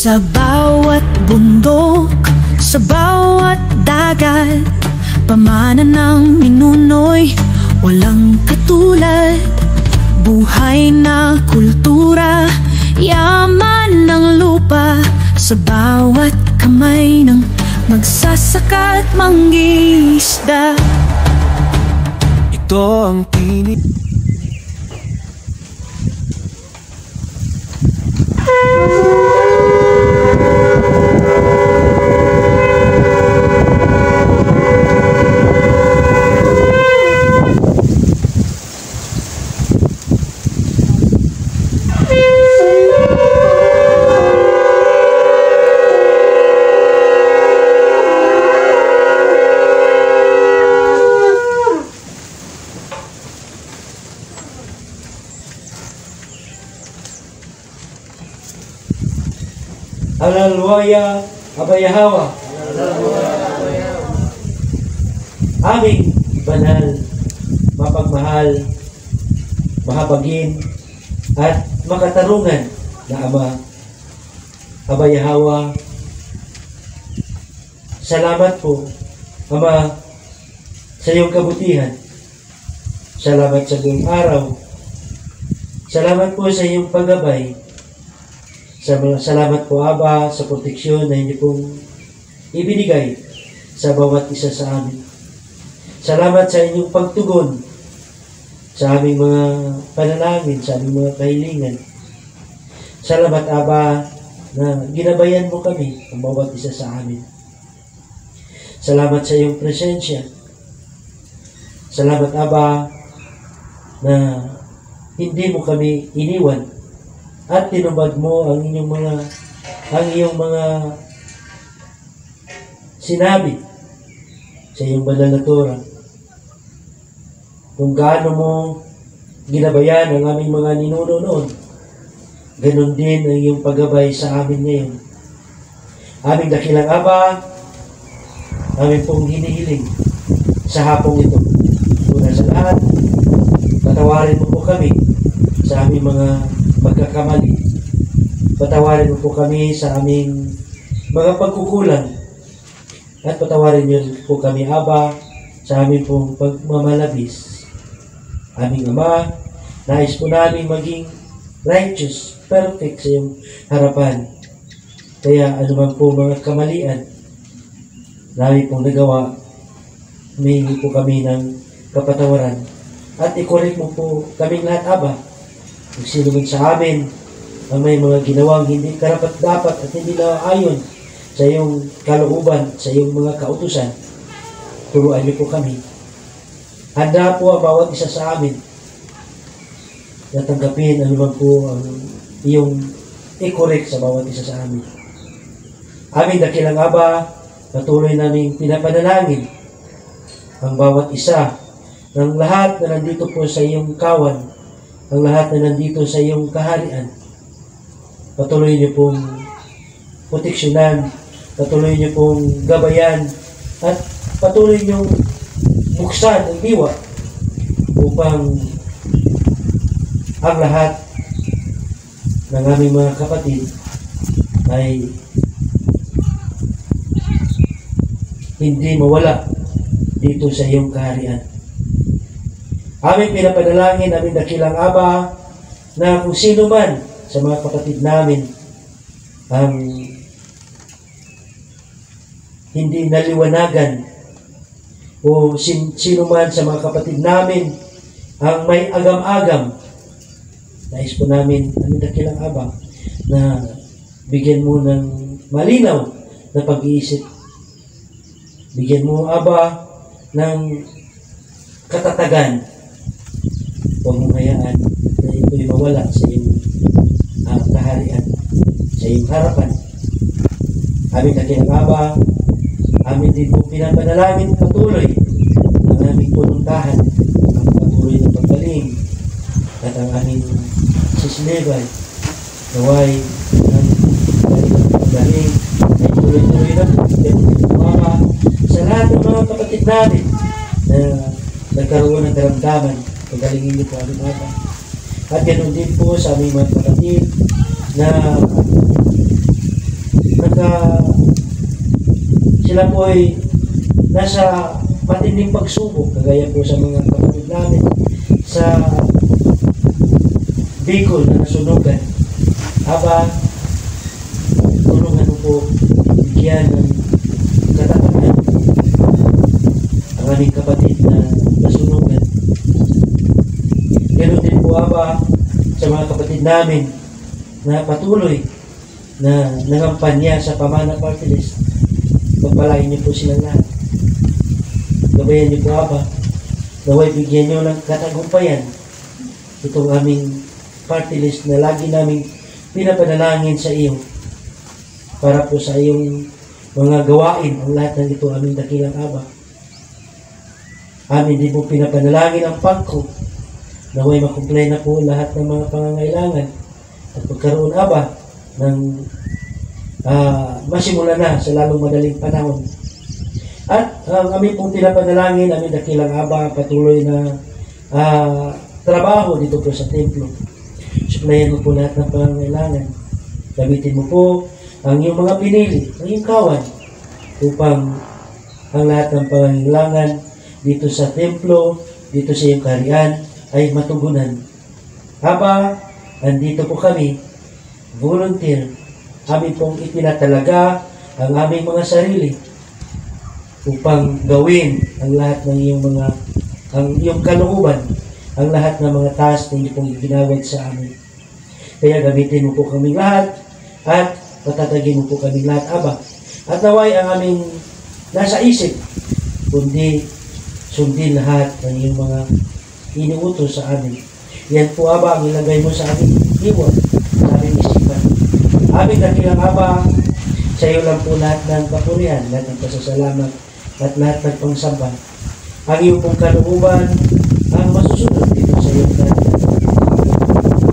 Sa bawat bundok, sa bawat dagat, pamana ng ninuno'y walang katulad. Buhay na kultura, yaman ng lupa, sa bawat kamay ng magsasaka at mangingisda. Ito ang tinig. Hallelujah, Abayahawa. Aming banal, mapagmahal, mahabagin, at makatarungan na Ama, Abayahawa. Salamat po, Ama, sa iyong kabutihan. Salamat sa buong araw. Salamat po sa iyong paggabay. Salamat po, Aba, sa proteksyon na hindi pong ibinigay sa bawat isa sa amin. Salamat sa inyong pagtugon sa aming mga panalangin, sa aming mga kahilingan. Salamat, Aba, na ginabayan mo kami, ang bawat isa sa amin. Salamat sa iyong presensya. Salamat, Aba, na hindi mo kami iniwan at tinubad mo ang iyong mga sinabi sa iyong banal na Torah. Kung gaano mo ginabayan ang aming mga ninuno noon, ganun din ang iyong paggabay sa amin ngayon. Aming dakilang Aba, aming pong hinihiling sa hapong ito. Una sa lahat, patawarin mo po kami sa aming mga pagkakamali. Patawarin mo po kami sa aming mga pagkukulang. At patawarin niyo po kami, Aba, sa aming pong pagmamalabis. Aming Ama, nais po namin maging righteous, perfect sa iyong harapan. Kaya anuman po mga kamalian namin pong nagawa, humingi po kami ng kapatawaran. At i-correct mo po kaming lahat, Aba. Kung sino man sa amin ang may mga ginawang hindi karapat-dapat at hindi naayon sa iyong kalooban, sa iyong mga kautusan, turuan niyo po kami. Handa po ang bawat isa sa amin na tanggapin anuman po ang iyong i-correct sa bawat isa sa amin. Aming dakilang Aba, patuloy naming pinapanalangin ang bawat isa ng lahat na nandito po sa iyong kawan, ang lahat na nandito sa iyong kaharian. Patuloy niyo pong proteksyonan, patuloy niyo pong gabayan, at patuloy niyong buksan ang diwa upang ang lahat ng aming mga kapatid ay hindi mawala dito sa iyong kaharian. Aming pinapanalangin, aming dakilang Aba, na kung sino man sa mga kapatid namin ang hindi naliwanagan o sino man sa mga kapatid namin ang may agam-agam, nais po namin, aming dakilang Aba, na bigyan mo ng malinaw na pag-iisip. Bigyan mo, Aba, ng katatagan. Huwag mong hayaan na ito'y mawala sa iyong kaharian, sa iyong harapan. Aming dakilang Aba, amin din po pinapanalangin patuloy ang aming pununtahan, ang patuloy ng paggaling, at ang aming sisilibay, naway ang paggaling ay tuloy-tuloy na po. Sa lahat ng mga kapatid namin na nagkaroon ng karamdaman, pagalingin niyo po aming Aba. At ganoon din po sa aming mga kapatid na sila po ay nasa matinding pagsubok, kagaya po sa mga kapatid namin sa Bicol na nasunugan. Tulungan po bigyan ng katatagan ang aming kapatid na nasunugan. Ganoon din po sa mga kapatid namin na patuloy na nangampanya sa Pamana Party List. Pagpalain niyo po silang lahat. Gabayan niyo po naway bigyan niyo ng katagumpayan itong aming party list na lagi namin pinapanalangin sa iyo para po sa iyong mga gawain ang lahat ng ito aming dakilang Amin din po pinapanalangin ang pangko naway makumplay na po lahat ng mga pangangailangan at pagkaroon ng masimula na sa lalong madaling panahon. At ang aming pong pinapanalangin, aming dakilang patuloy na trabaho dito po sa templo. Suplayan mo po lahat ng pangangailangan. Gamitin mo po ang iyong mga pinili, ang iyong kawan, upang ang lahat ng pangangailangan dito sa templo, dito sa iyong kaharian, ay matugunan. Andito po kami, volunteer, amin pong itinatalaga ang aming mga sarili upang gawin ang lahat ng ang iyong kalooban, ang lahat ng mga task na iyong pong iginawad sa amin. Kaya gamitin mo po kaming lahat at patatagin mo po kaming lahat, At naway ang aming nasa isip, kundi sundin lahat ng iyong mga iniutos sa amin. Yan po, ang ilagay mo sa aming iwan, sa aming isipan. Aming dakilang sa iyo lang po lahat ng papurihan, lahat ng pasasalamat, at lahat ng pangsamba. Ang iyong pong kalooban ang masusunod dito sa iyong kanila.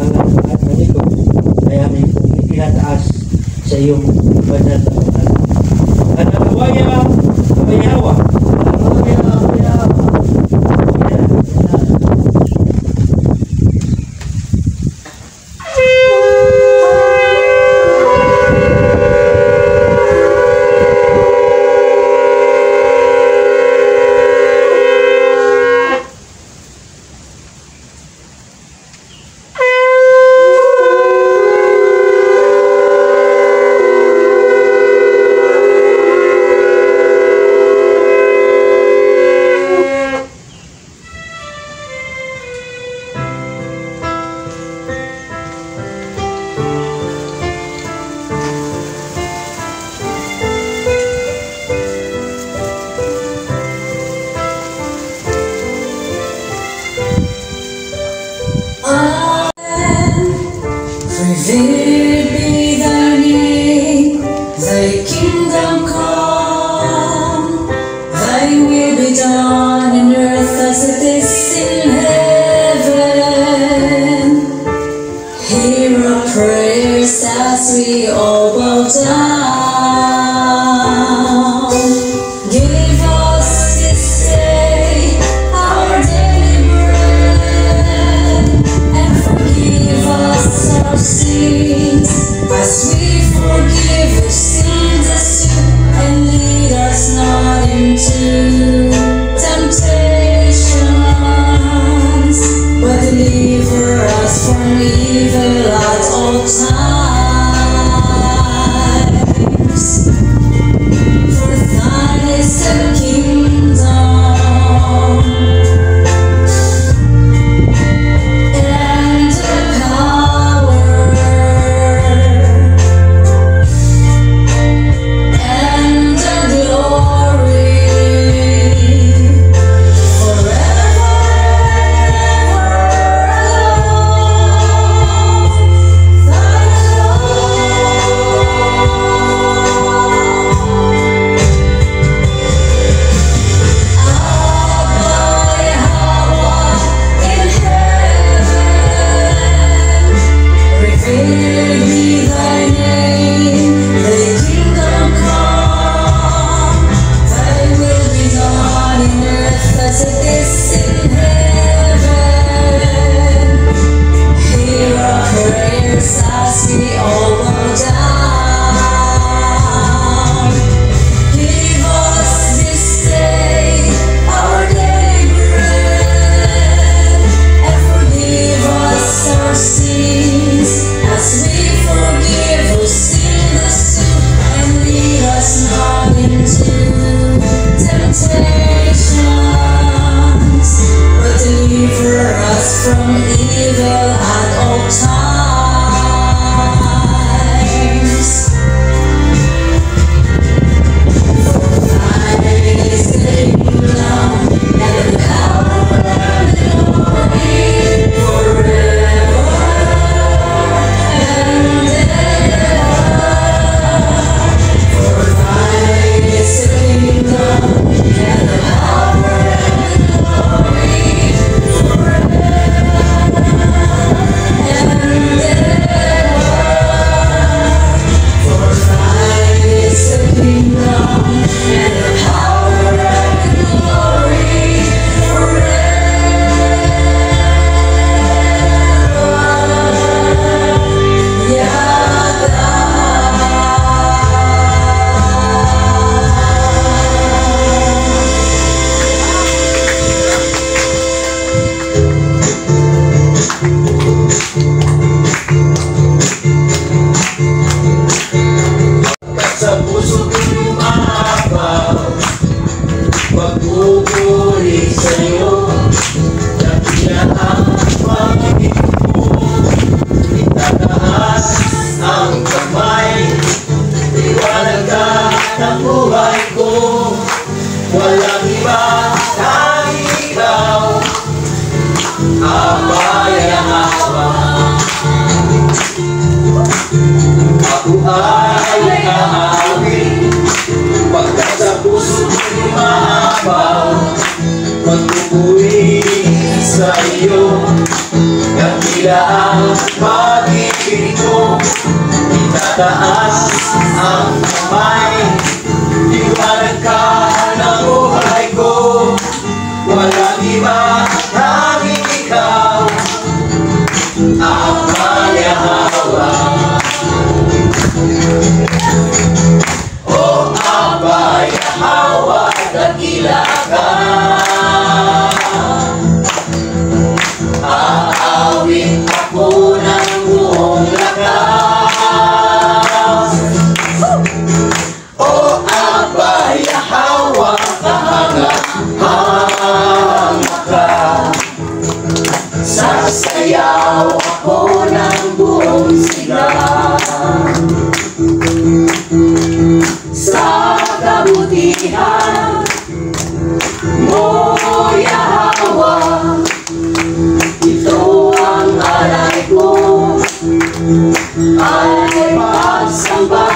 Ang lahat ng ito ay aming pong itinataas sa iyong banal na pangalan. At ang awaya, kabayawa, Revered be thy name, thy kingdom come, thy will be done in earth as it is in heaven. Hear our prayers as we all bow down. Give us this day our daily bread, and forgive us our sins as we forgive who sinned us too, and lead us not into temptation. Magpupuri sa'yo, dakila ang pag-ibig mo. Itataas ang kamay, liwanag ka ng buhay ko. Walang iba tanging ikaw, Abayahawa. Ako ay aawit, pagkat sa puso ko'y maabaw. Magpupuri sa iyo, dakila ang pag-ibig mo. Itataas ang kamay, liwanag ka ng buhay ko. Walang iba tanging ikaw, Abayahawa. Oh Abayahawa, dakila ka. Aawit ako ng buong lakas. Oh Abayahawa, kahanga-hanga ka. Sasayaw ako ng buong sigla sa kabutihan mo, Yahweh. Ito ang alay ko, ay pagsamba.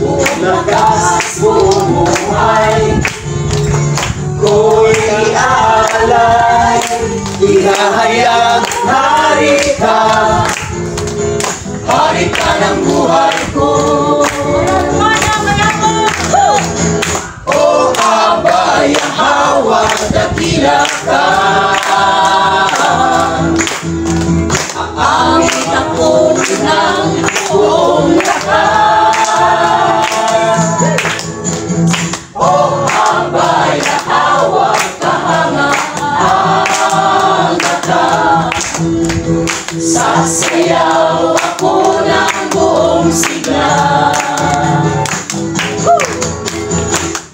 Buong lakas, buong buhay ko'y iaalay. Ihahayag, hari ka ng buhay ko. Oh Abayahawa, dakila ka. Aawit ako ng buong lakas. Oh Abayahawa, kahanga-hanga ka. Sasayaw ako ng buong sigla.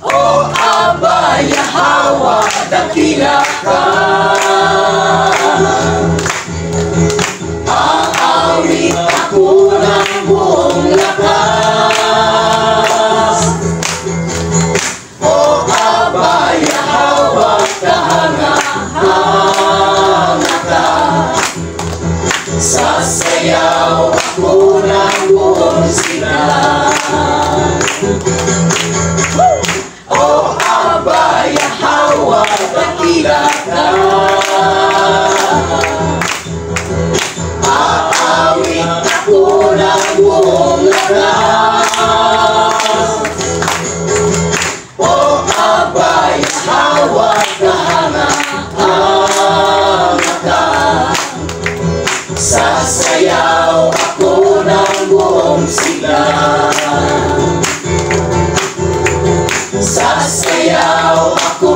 Oh Abayahawa, dakila ka. Aawit ako ng buong lakas. Oh Abayahawa, kahanga-hanga ka. Sasayaw ako ng buong sigla. Oh Abayahawa, dakila ka. Aawit ako ng buong lakas. Oh Abayahawa, kahanga-hanga ka. Sasayaw ako ng buong sigla. Sasayaw ako